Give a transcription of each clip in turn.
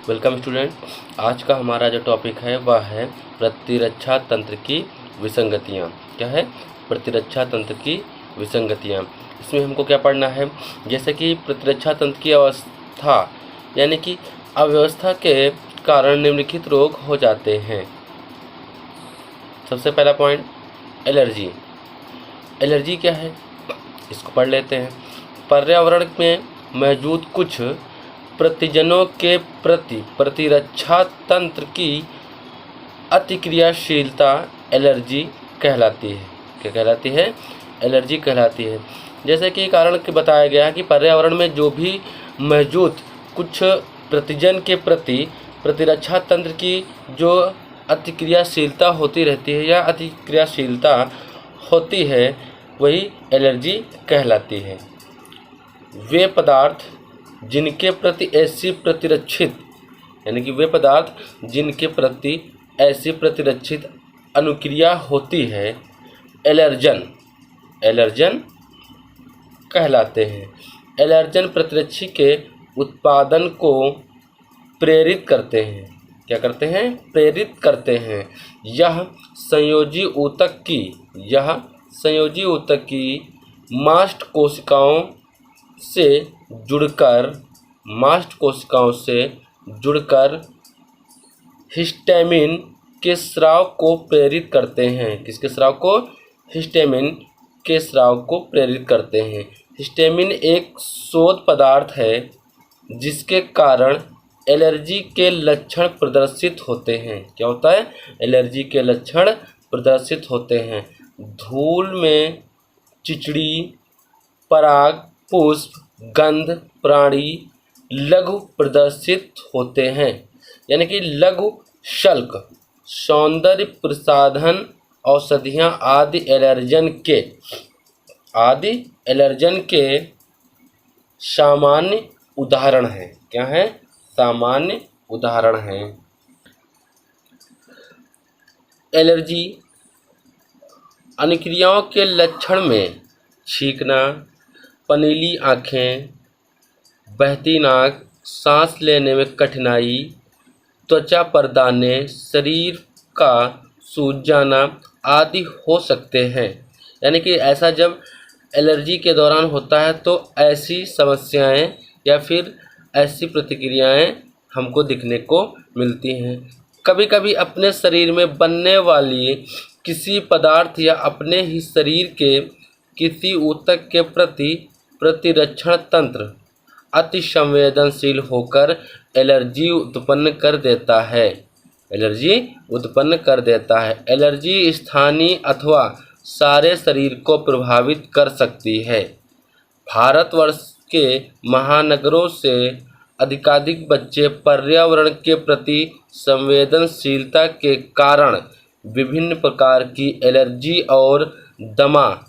Welcome student. आज का हमारा जो टॉपिक है वह है प्रतिरक्षा तंत्र की विसंगतियाँ। क्या है? प्रतिरक्षा तंत्र की विसंगतियाँ। इसमें हमको क्या पढ़ना है? जैसे कि प्रतिरक्षा तंत्र की अवस्था यानी कि अव्यवस्था के कारण निम्नलिखित रोग हो जाते हैं। सबसे पहला पॉइंट, एलर्जी। एलर्जी क्या है इसको पढ़ लेते हैं। पर्यावरण में मौजूद कुछ प्रतिजनों के प्रति प्रतिरक्षा तंत्र की अतिक्रियाशीलता एलर्जी कहलाती है। क्या कहलाती है? एलर्जी कहलाती है। जैसे कि कारण के बताया गया है कि पर्यावरण में जो भी मौजूद कुछ प्रतिजन के प्रति प्रतिरक्षा तंत्र की जो अतिक्रियाशीलता होती रहती है या अतिक्रियाशीलता होती है वही एलर्जी कहलाती है। वे पदार्थ जिनके प्रति ऐसी प्रतिरक्षित यानी कि वे पदार्थ जिनके प्रति ऐसी प्रतिरक्षित अनुक्रिया होती है एलर्जन कहलाते हैं। एलर्जन प्रतिरक्षी के उत्पादन को प्रेरित करते हैं। क्या करते हैं? प्रेरित करते हैं। यह संयोजी ऊतक की मास्ट कोशिकाओं से जुड़कर हिस्टामिन के स्राव को प्रेरित करते हैं। किसके स्राव को? हिस्टामिन के स्राव को प्रेरित करते हैं। हिस्टामिन एक शोध पदार्थ है जिसके कारण एलर्जी के लक्षण प्रदर्शित होते हैं। क्या होता है? एलर्जी के लक्षण प्रदर्शित होते हैं। धूल में चिचड़ी, पराग, पुष्प, गंध, प्राणी लघु प्रदर्शित होते हैं। यानी कि लघु शल्क, सौंदर्य प्रसाधन, औषधियाँ आदि एलर्जन के सामान्य उदाहरण हैं। क्या है? सामान्य उदाहरण हैं। एलर्जी अनुक्रियाओं के लक्षण में छींकना, पनीली आँखें, बहती नाक, सांस लेने में कठिनाई, त्वचा पर दाने, शरीर का सूज जाना आदि हो सकते हैं। यानी कि ऐसा जब एलर्जी के दौरान होता है तो ऐसी समस्याएं या फिर ऐसी प्रतिक्रियाएं हमको दिखने को मिलती हैं। कभी कभी अपने शरीर में बनने वाली किसी पदार्थ या अपने ही शरीर के किसी ऊतक के प्रति प्रतिरक्षण तंत्र अति संवेदनशील होकर एलर्जी उत्पन्न कर देता है। एलर्जी स्थानीय अथवा सारे शरीर को प्रभावित कर सकती है। भारतवर्ष के महानगरों से अधिकाधिक बच्चे पर्यावरण के प्रति संवेदनशीलता के कारण विभिन्न प्रकार की एलर्जी और दमा,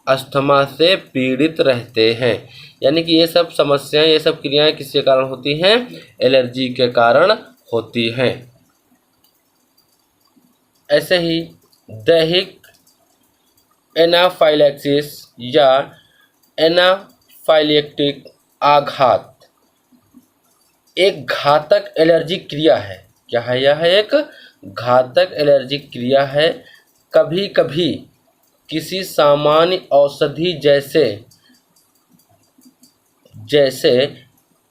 अस्थमा से पीड़ित रहते हैं। यानी कि ये सब समस्याएं, ये सब क्रियाएं किसके कारण होती हैं? एलर्जी के कारण होती हैं। ऐसे ही दैहिक एनाफाइलैक्सिस या एनाफाइलेक्टिक आघात एक घातक एलर्जी क्रिया है। क्या है? यह एक घातक एलर्जी क्रिया है। कभी कभी किसी सामान्य औषधि जैसे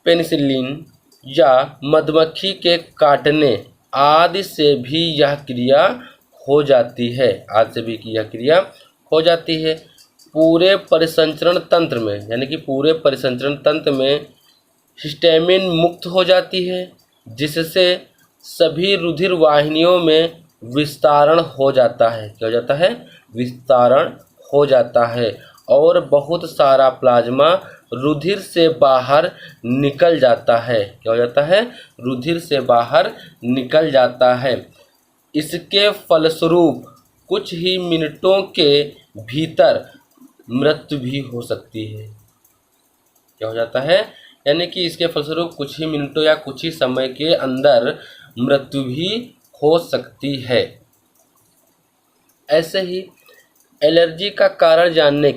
पेनिसिलिन या मधुमक्खी के काटने आदि से भी यह क्रिया हो जाती है। पूरे परिसंचरण तंत्र में यानी कि पूरे परिसंचरण तंत्र में हिस्टामिन मुक्त हो जाती है जिससे सभी रुधिर वाहिनियों में विस्तारण हो जाता है। क्या हो जाता है? विस्तारण हो जाता है और बहुत सारा प्लाज्मा रुधिर से बाहर निकल जाता है। क्या हो जाता है? रुधिर से बाहर निकल जाता है। इसके फलस्वरूप कुछ ही मिनटों के भीतर मृत्यु भी हो सकती है। क्या हो जाता है? यानी कि इसके फलस्वरूप कुछ ही मिनटों या कुछ ही समय के अंदर मृत्यु भी हो सकती है। ऐसे ही एलर्जी का कारण जानने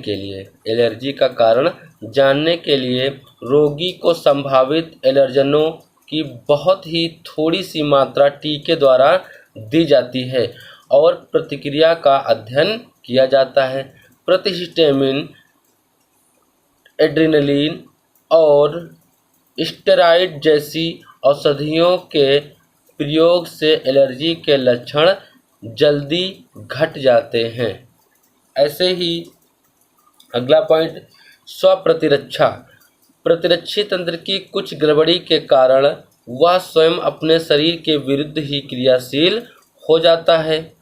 के लिए रोगी को संभावित एलर्जनों की बहुत ही थोड़ी सी मात्रा टीके द्वारा दी जाती है और प्रतिक्रिया का अध्ययन किया जाता है। प्रतिहिस्टामिन, एड्रेनलिन और स्टेरॉइड जैसी औषधियों के प्रयोग से एलर्जी के लक्षण जल्दी घट जाते हैं। ऐसे ही अगला पॉइंट, स्वप्रतिरक्षा। प्रतिरक्षी तंत्र की कुछ गड़बड़ी के कारण वह स्वयं अपने शरीर के विरुद्ध ही क्रियाशील हो जाता है।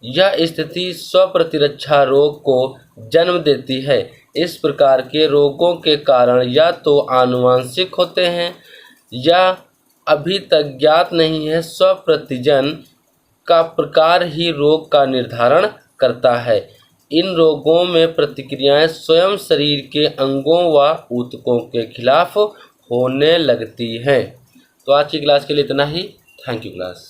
यह स्थिति स्वप्रतिरक्षा रोग को जन्म देती है। इस प्रकार के रोगों के कारण या तो आनुवंशिक होते हैं या अभी तक ज्ञात नहीं है। स्वप्रतिजन का प्रकार ही रोग का निर्धारण करता है। इन रोगों में प्रतिक्रियाएं स्वयं शरीर के अंगों व ऊतकों के खिलाफ होने लगती हैं। तो आज की क्लास के लिए इतना ही। Thank you class.